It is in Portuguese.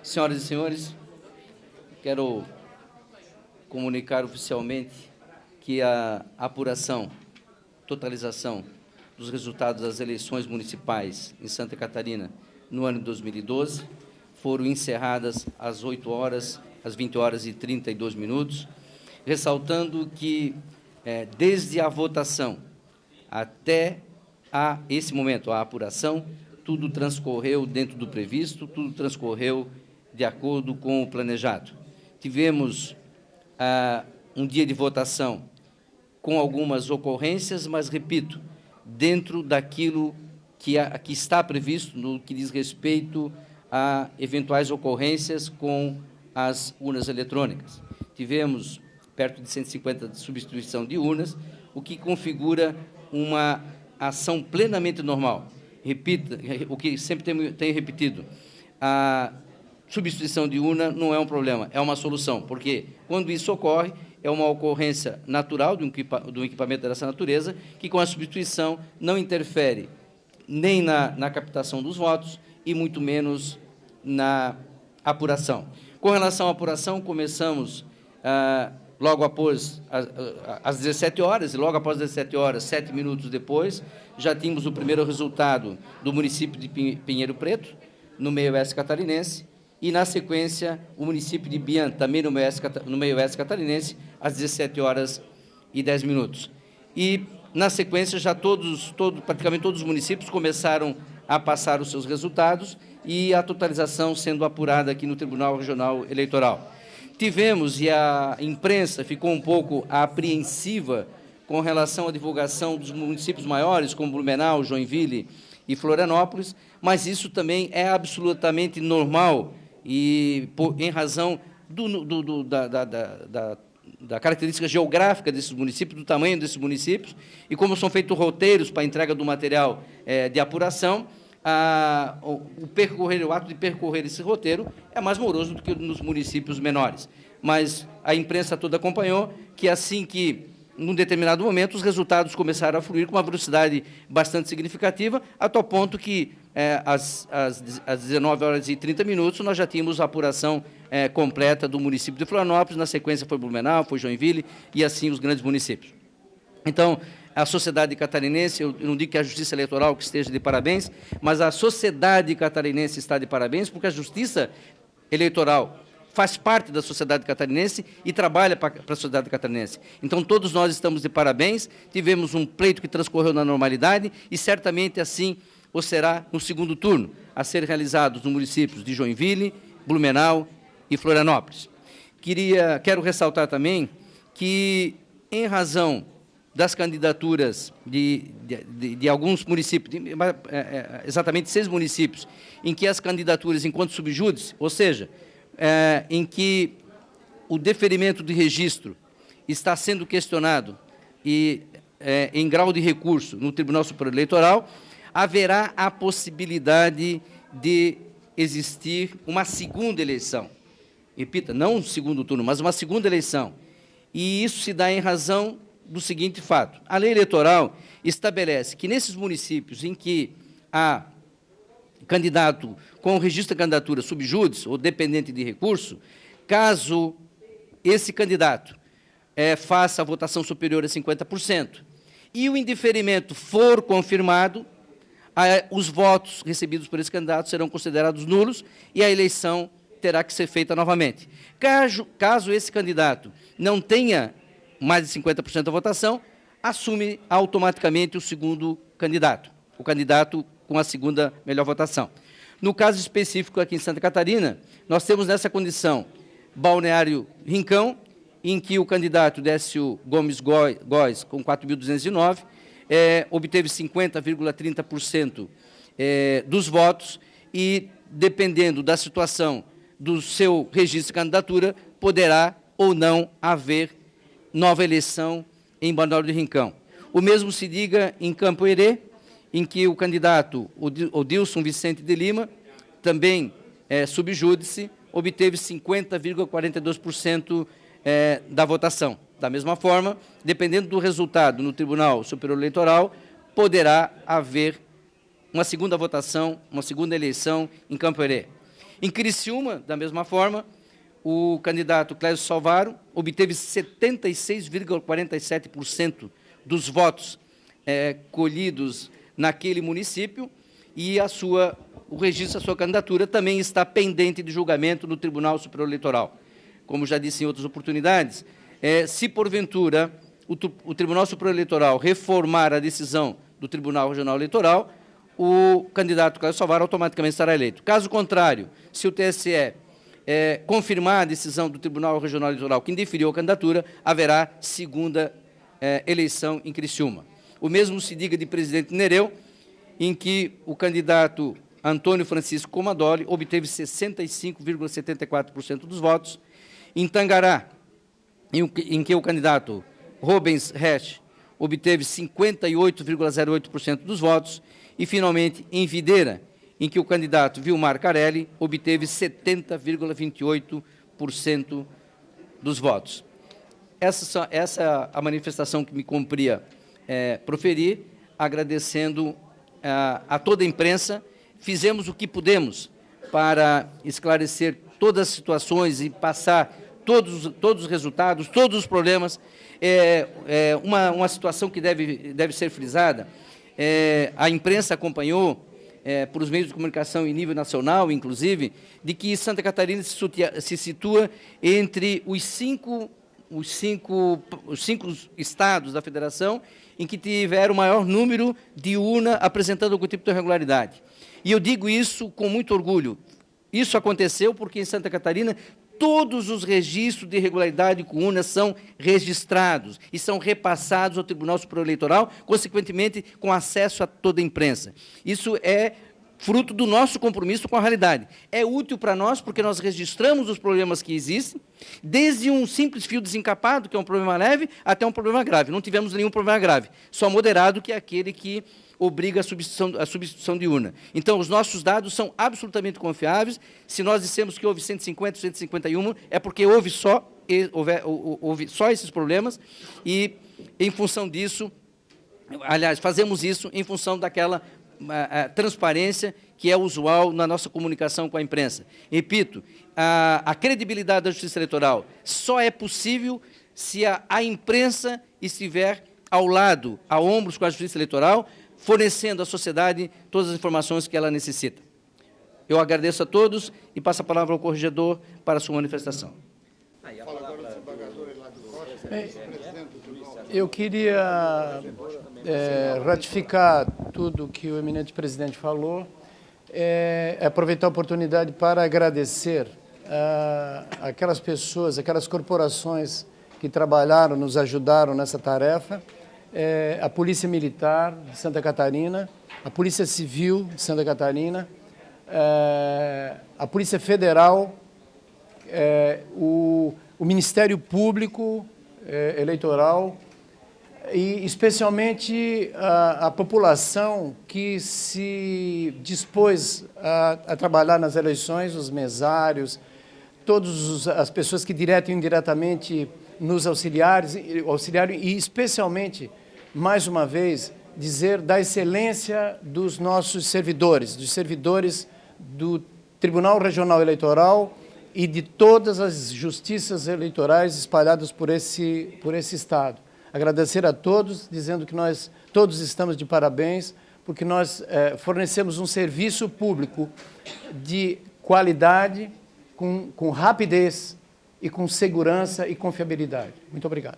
Senhoras e senhores, quero comunicar oficialmente que a apuração, totalização dos resultados das eleições municipais em Santa Catarina no ano de 2012 foram encerradas às 20 horas e 32 minutos, ressaltando que, desde a votação até esse momento, a apuração, tudo transcorreu dentro do previsto, tudo transcorreu de acordo com o planejado. Tivemos um dia de votação com algumas ocorrências, mas, repito, dentro daquilo que está previsto no que diz respeito a eventuais ocorrências com as urnas eletrônicas. Tivemos perto de 150 de substituição de urnas, o que configura uma ação plenamente normal. Repita, o que sempre tenho repetido, a substituição de urna não é um problema, é uma solução, porque quando isso ocorre, é uma ocorrência natural de um equipamento dessa natureza, que com a substituição não interfere nem na captação dos votos e muito menos na apuração. Com relação à apuração, começamos logo após às 17 horas, e logo após as 17 horas, 7 minutos depois, já tínhamos o primeiro resultado do município de Pinheiro Preto, no meio-oeste catarinense, e, na sequência, o município de Bian, também no meio-oeste catarinense, às 17 horas e 10 minutos. E, na sequência, já praticamente todos os municípios começaram a passar os seus resultados e a totalização sendo apurada aqui no Tribunal Regional Eleitoral. Tivemos, e a imprensa ficou um pouco apreensiva com relação à divulgação dos municípios maiores, como Blumenau, Joinville e Florianópolis, mas isso também é absolutamente normal e em razão da característica geográfica desses municípios, do tamanho desses municípios, e como são feitos roteiros para a entrega do material de apuração, o ato de percorrer esse roteiro é mais moroso do que nos municípios menores. Mas a imprensa toda acompanhou que, assim que, num determinado momento, os resultados começaram a fluir com uma velocidade bastante significativa, a tal ponto que, às 19 horas e 30 minutos, nós já tínhamos a apuração completa do município de Florianópolis, na sequência foi Blumenau, foi Joinville, e assim os grandes municípios. Então, a sociedade catarinense, eu não digo que a Justiça Eleitoral que esteja de parabéns, mas a sociedade catarinense está de parabéns, porque a Justiça Eleitoral faz parte da sociedade catarinense e trabalha para a sociedade catarinense. Então, todos nós estamos de parabéns, tivemos um pleito que transcorreu na normalidade e, certamente, assim o será no segundo turno, a ser realizado nos municípios de Joinville, Blumenau e Florianópolis. Quero ressaltar também que, em razão das candidaturas de alguns municípios, exatamente 6 municípios, em que as candidaturas enquanto subjúdice, ou seja, em que o deferimento de registro está sendo questionado e em grau de recurso no Tribunal Superior Eleitoral, haverá a possibilidade de existir uma segunda eleição. Repita, não um segundo turno, mas uma segunda eleição. E isso se dá em razão do seguinte fato: a lei eleitoral estabelece que nesses municípios em que há candidato com o registro de candidatura subjúdice ou dependente de recurso, caso esse candidato faça a votação superior a 50% e o indeferimento for confirmado, os votos recebidos por esse candidato serão considerados nulos e a eleição terá que ser feita novamente. Caso esse candidato não tenha mais de 50% da votação, assume automaticamente o segundo candidato, o candidato com a segunda melhor votação. No caso específico aqui em Santa Catarina, nós temos nessa condição Balneário Rincão, em que o candidato Décio Gomes Góes, com 4.209, obteve 50,30% dos votos e, dependendo da situação do seu registro de candidatura, poderá ou não haver nova eleição em Balneário de Rincão. O mesmo se diga em Campo Herê, em que o candidato Odilson Vicente de Lima, também subjúdice, obteve 50,42% da votação. Da mesma forma, dependendo do resultado no Tribunal Superior Eleitoral, poderá haver uma segunda votação, uma segunda eleição em Campo Herê. Em Criciúma, da mesma forma, o candidato Clésio Salvaro obteve 76,47% dos votos colhidos naquele município e o registro da sua candidatura também está pendente de julgamento no Tribunal Superior Eleitoral. Como já disse em outras oportunidades, se porventura o Tribunal Superior Eleitoral reformar a decisão do Tribunal Regional Eleitoral, o candidato Clésio Salvaro automaticamente estará eleito. Caso contrário, se o TSE confirmar a decisão do Tribunal Regional Eleitoral que indeferiu a candidatura, haverá segunda eleição em Criciúma. O mesmo se diga de Presidente Nereu, em que o candidato Antônio Francisco Comadoli obteve 65,74% dos votos. Em Tangará, em que o candidato Rubens Resch obteve 58,08% dos votos. E, finalmente, em Videira, em que o candidato Vilmar Carelli obteve 70,28% dos votos. Essa é a manifestação que me cumpria proferir, agradecendo a toda a imprensa. Fizemos o que pudemos para esclarecer todas as situações e passar todos os resultados, todos os problemas. Uma situação que deve ser frisada, a imprensa acompanhou, por os meios de comunicação em nível nacional, inclusive, de que Santa Catarina se situa entre os cinco estados da federação em que tiveram o maior número de urna apresentando algum tipo de irregularidade. E eu digo isso com muito orgulho. Isso aconteceu porque em Santa Catarina todos os registros de irregularidade com urnas são registrados e são repassados ao Tribunal Superior Eleitoral, consequentemente, com acesso a toda a imprensa. Isso é fruto do nosso compromisso com a realidade. É útil para nós porque nós registramos os problemas que existem, desde um simples fio desencapado, que é um problema leve, até um problema grave. Não tivemos nenhum problema grave, só moderado, que é aquele que obriga a substituição de urna. Então, os nossos dados são absolutamente confiáveis. Se nós dissemos que houve 150, 151, é porque houve só esses problemas e, em função disso, aliás, fazemos isso em função daquela transparência que é usual na nossa comunicação com a imprensa. Repito, a credibilidade da Justiça Eleitoral só é possível se a imprensa estiver ao lado, a ombros com a Justiça Eleitoral, fornecendo à sociedade todas as informações que ela necessita. Eu agradeço a todos e passo a palavra ao corregedor para a sua manifestação. Eu queria ratificar tudo que o eminente presidente falou, aproveitar a oportunidade para agradecer aquelas pessoas, aquelas corporações que trabalharam, nos ajudaram nessa tarefa, a Polícia Militar de Santa Catarina, a Polícia Civil de Santa Catarina, a Polícia Federal, o Ministério Público Eleitoral e, especialmente, a população que se dispôs a trabalhar nas eleições, os mesários, todas as pessoas que direta e indiretamente nos auxiliaram e, especialmente, mais uma vez, dizer da excelência dos nossos servidores, dos servidores do Tribunal Regional Eleitoral e de todas as justiças eleitorais espalhadas por esse Estado. Agradecer a todos, dizendo que nós todos estamos de parabéns, porque nós fornecemos um serviço público de qualidade, com rapidez e com segurança e confiabilidade. Muito obrigado.